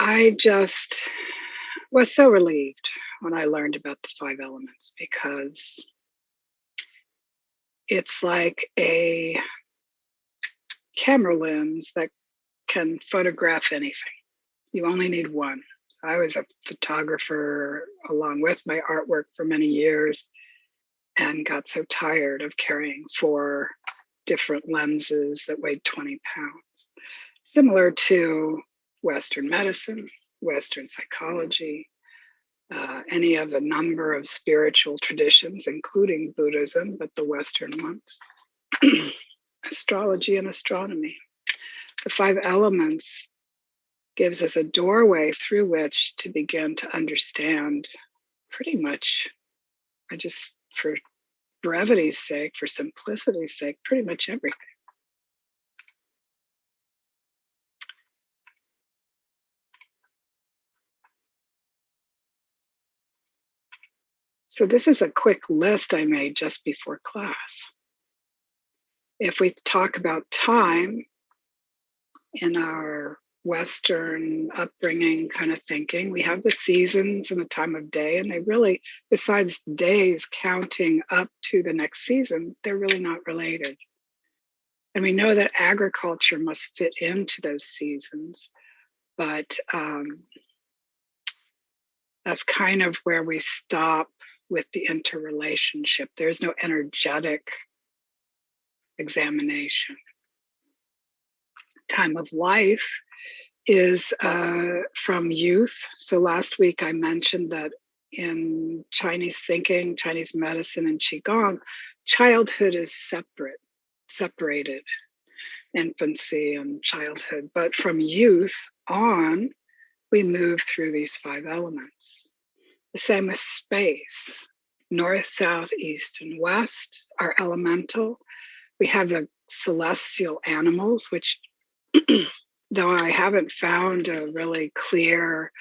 I just was so relieved when I learned about the five elements because it's like a camera lens that can photograph anything. You only need one. So I was a photographer along with my artwork for many years and got so tired of carrying four different lenses that weighed 20 pounds. Similar to Western medicine, Western psychology, any of the number of spiritual traditions, including Buddhism, but the Western ones, astrology and astronomy. The five elements gives us a doorway through which to begin to understand pretty much, for brevity's sake, for simplicity's sake, pretty much everything. So this is a quick list I made just before class. If we talk about time in our Western upbringing kind of thinking, we have the seasons and the time of day, and they really, besides days counting up to the next season, they're really not related. And we know that agriculture must fit into those seasons, but that's kind of where we stop with the interrelationship. There's no energetic examination. Time of life is from youth. So last week I mentioned that in Chinese thinking, Chinese medicine, and Qigong, childhood is separated, infancy and childhood. But from youth on, we move through these five elements. The same as space. North, south, east, and west are elemental. We have the celestial animals, which, though I haven't found a really clear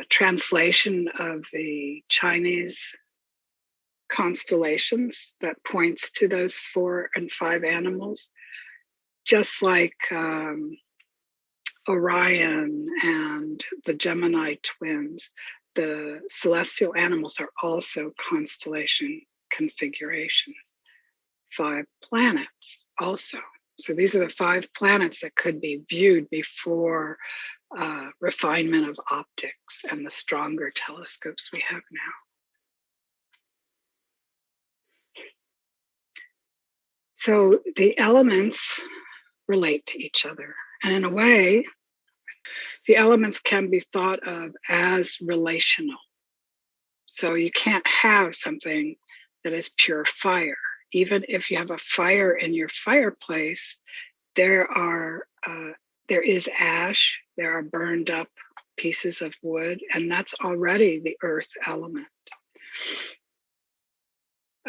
translation of the Chinese constellations that points to those 4 and 5 animals, just like Orion and the Gemini twins, the celestial animals are also constellation configurations. 5 planets also. So these are the 5 planets that could be viewed before refinement of optics and the stronger telescopes we have now. So the elements relate to each other. And in a way, the elements can be thought of as relational. So you can't have something that is pure fire. Even if you have a fire in your fireplace, there is ash, there are burned up pieces of wood, and that's already the earth element.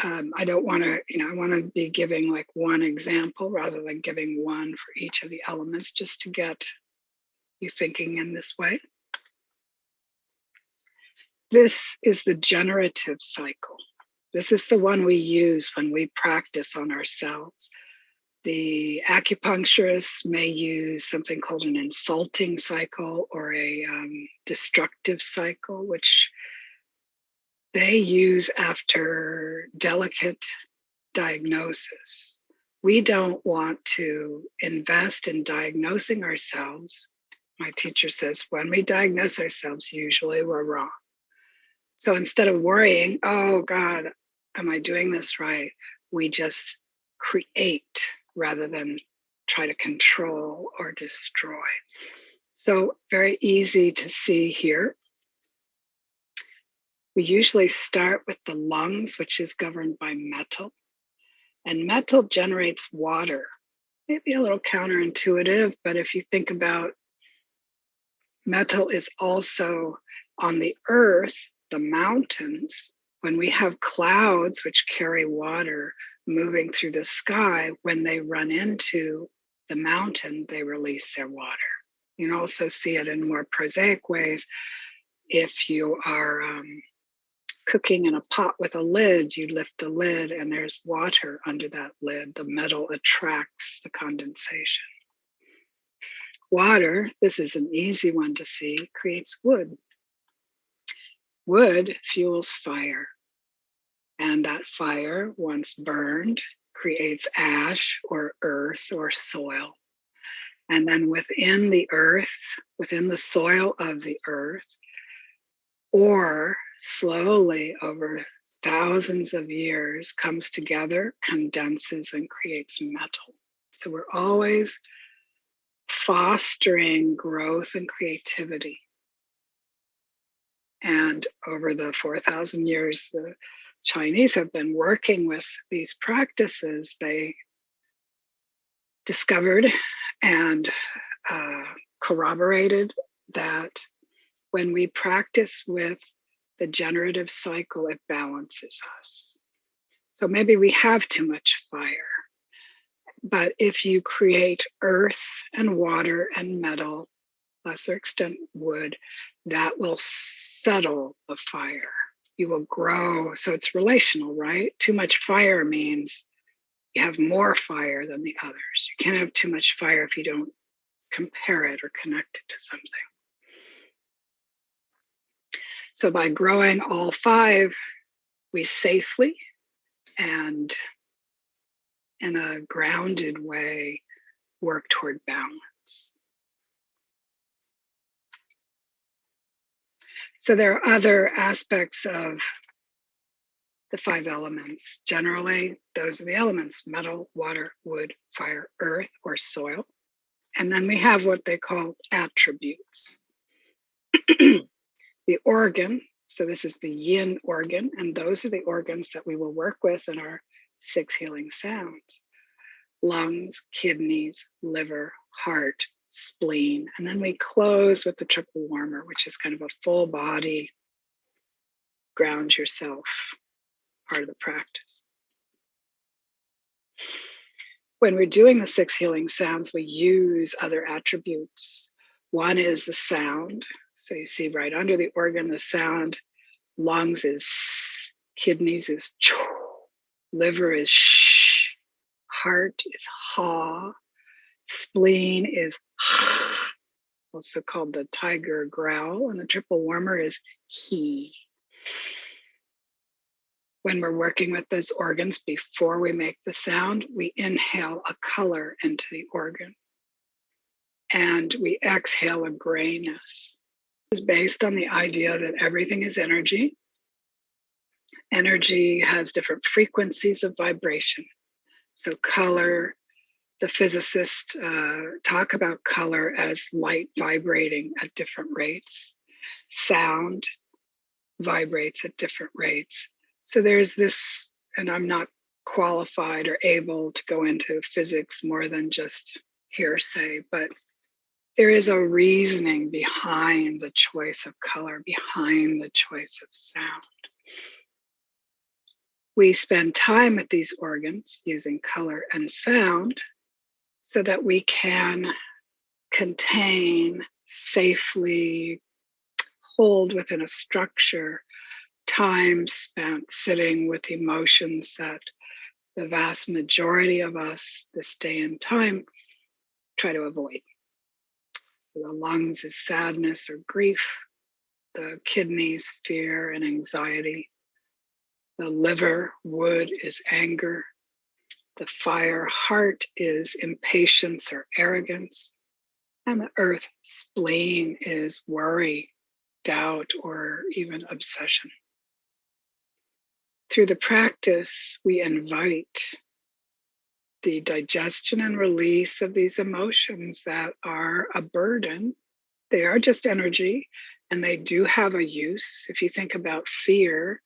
I don't want to, I want to be giving like one example rather than giving one for each of the elements, just to get you thinking in this way. This is the generative cycle. This is the one we use when we practice on ourselves. The acupuncturists may use something called an insulting cycle or a destructive cycle, which they use after delicate diagnosis. We don't want to invest in diagnosing ourselves. My teacher says when we diagnose ourselves, usually we're wrong. So instead of worrying, oh God, am I doing this right? We just create rather than try to control or destroy. So very easy to see here. We usually start with the lungs, which is governed by metal. And metal generates water. Maybe a little counterintuitive, but if you think about metal is also on the earth, the mountains. When we have clouds which carry water moving through the sky, when they run into the mountain, they release their water. You can also see it in more prosaic ways. If you are cooking in a pot with a lid, you lift the lid and there's water under that lid. The metal attracts the condensation. Water, this is an easy one to see, creates wood. Wood fuels fire. And that fire, once burned, creates ash or earth or soil. And then within the earth, within the soil of the earth, or slowly over thousands of years, comes together, condenses, and creates metal. So we're always fostering growth and creativity. And over the 4,000 years, the Chinese have been working with these practices. They discovered and corroborated that when we practice with the generative cycle, it balances us. So maybe we have too much fire. But if you create earth and water and metal, lesser extent wood, that will settle the fire. You will grow. So it's relational, right? Too much fire means you have more fire than the others. You can't have too much fire if you don't compare it or connect it to something. So by growing all five, we safely and in a grounded way work toward balance. So there are other aspects of the five elements. Generally, those are the elements: metal, water, wood, fire, earth, or soil. And then we have what they call attributes. The organ, so this is the yin organ, and those are the organs that we will work with in our 6 healing sounds: lungs, kidneys, liver, heart, spleen. And then we close with the triple warmer, which is kind of a full body, ground yourself part of the practice. When we're doing the 6 healing sounds, we use other attributes. One is the sound. So you see right under the organ, the sound. Lungs is kidneys is ch, liver is sh, heart is ha, spleen is also called the tiger growl, and the triple warmer is he. When we're working with those organs, before we make the sound, we inhale a color into the organ and we exhale a grayness. It's based on the idea that everything is energy. Energy has different frequencies of vibration. So color, the physicists talk about color as light vibrating at different rates. Sound vibrates at different rates. So there's this, and I'm not qualified or able to go into physics more than just hearsay, but there is a reasoning behind the choice of color, behind the choice of sound. We spend time with these organs using color and sound so that we can contain, safely hold within a structure time spent sitting with emotions that the vast majority of us this day and time try to avoid. So the lungs is sadness or grief, the kidneys, fear and anxiety, the liver, wood, is anger, the fire, heart, is impatience or arrogance, and the earth, spleen, is worry, doubt, or even obsession. Through the practice, we invite the digestion and release of these emotions that are a burden. They are just energy, and they do have a use. If you think about fear,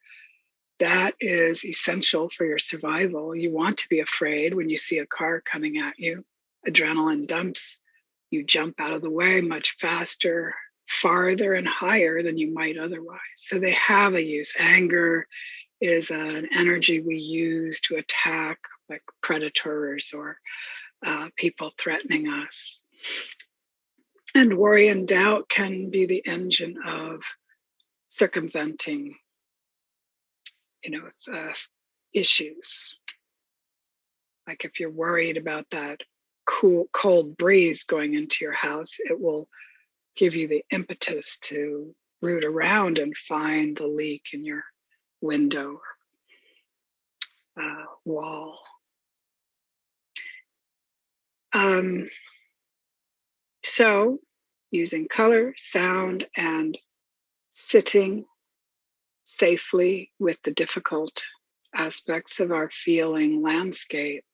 that is essential for your survival. You want to be afraid when you see a car coming at you. Adrenaline dumps. You jump out of the way much faster, farther and higher than you might otherwise. So they have a use. Anger is an energy we use to attack, like predators or people threatening us. And worry and doubt can be the engine of circumventing, issues. Like if you're worried about that cold breeze going into your house, it will give you the impetus to root around and find the leak in your window or wall. So using color, sound, and sitting safely with the difficult aspects of our feeling landscape,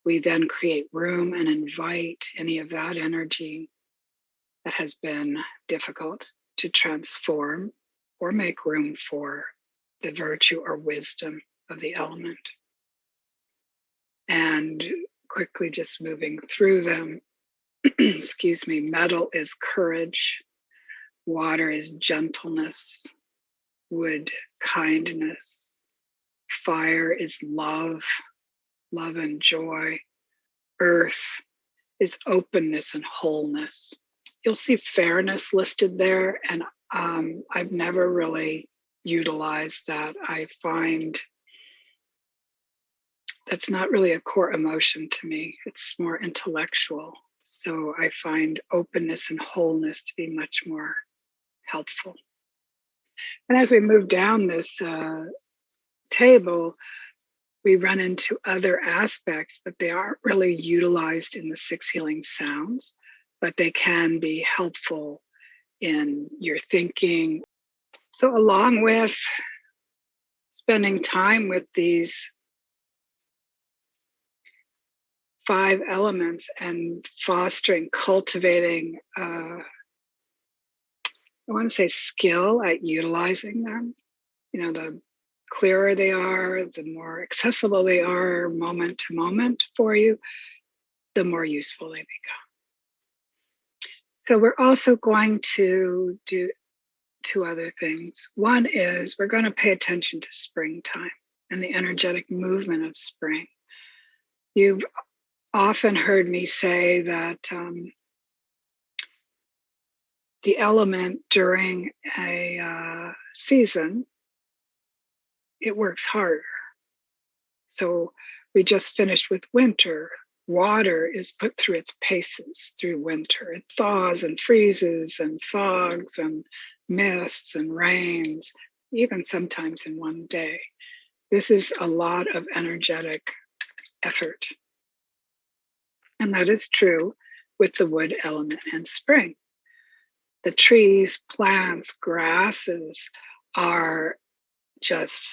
we then create room and invite any of that energy that has been difficult to transform or make room for the virtue or wisdom of the element. And quickly just moving through them, excuse me, metal is courage, water is gentleness, wood, kindness, fire is love, love and joy, earth is openness and wholeness. You'll see fairness listed there, and I've never really utilized that. I find that's not really a core emotion to me. It's more intellectual. So I find openness and wholeness to be much more helpful. And as we move down this table, we run into other aspects, but they aren't really utilized in the 6 healing sounds, but they can be helpful in your thinking. So along with spending time with these 5 elements and fostering, cultivating, I want to say skill at utilizing them, the clearer they are, the more accessible they are moment to moment for you, the more useful they become. So we're also going to do 2 other things. One is we're going to pay attention to springtime and the energetic movement of spring. You've often heard me say that the element during a season, it works harder. So we just finished with winter. Water is put through its paces through winter. It thaws and freezes and fogs and mists and rains, even sometimes in one day. This is a lot of energetic effort. And that is true with the wood element and spring. The trees, plants, grasses are just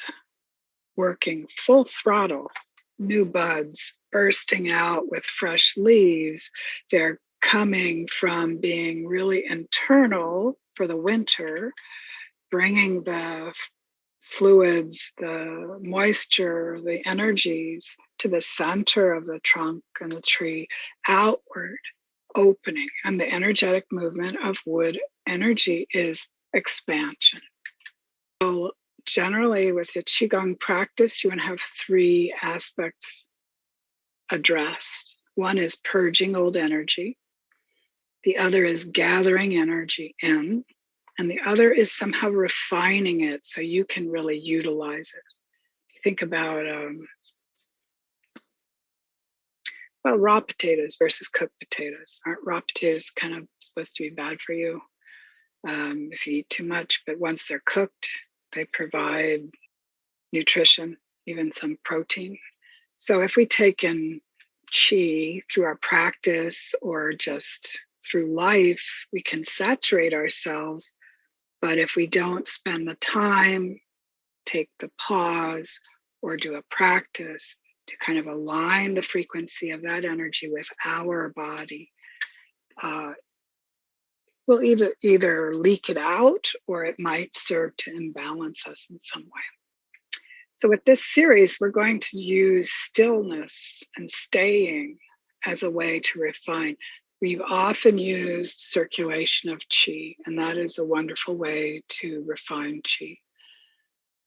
working full throttle, new buds bursting out with fresh leaves. They're coming from being really internal for the winter, bringing the fluids, the moisture, the energies to the center of the trunk and the tree, outward, opening. And the energetic movement of wood energy is expansion. So generally with the Qigong practice, you want to have 3 aspects addressed. One is purging old energy. The other is gathering energy in. And the other is somehow refining it so you can really utilize it. You think about, raw potatoes versus cooked potatoes. Aren't raw potatoes kind of supposed to be bad for you if you eat too much? But once they're cooked, they provide nutrition, even some protein. So if we take in qi through our practice or just through life, we can saturate ourselves. But if we don't spend the time, take the pause, or do a practice to kind of align the frequency of that energy with our body, we'll either leak it out or it might serve to imbalance us in some way. So with this series, we're going to use stillness and staying as a way to refine. We've often used circulation of qi, and that is a wonderful way to refine qi.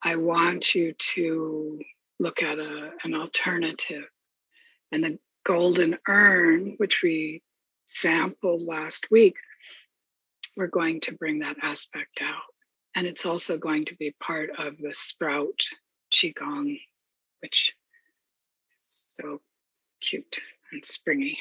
I want you to look at an alternative. And the golden urn, which we sampled last week, we're going to bring that aspect out. And it's also going to be part of the sprout Qigong, which is so cute. and springy.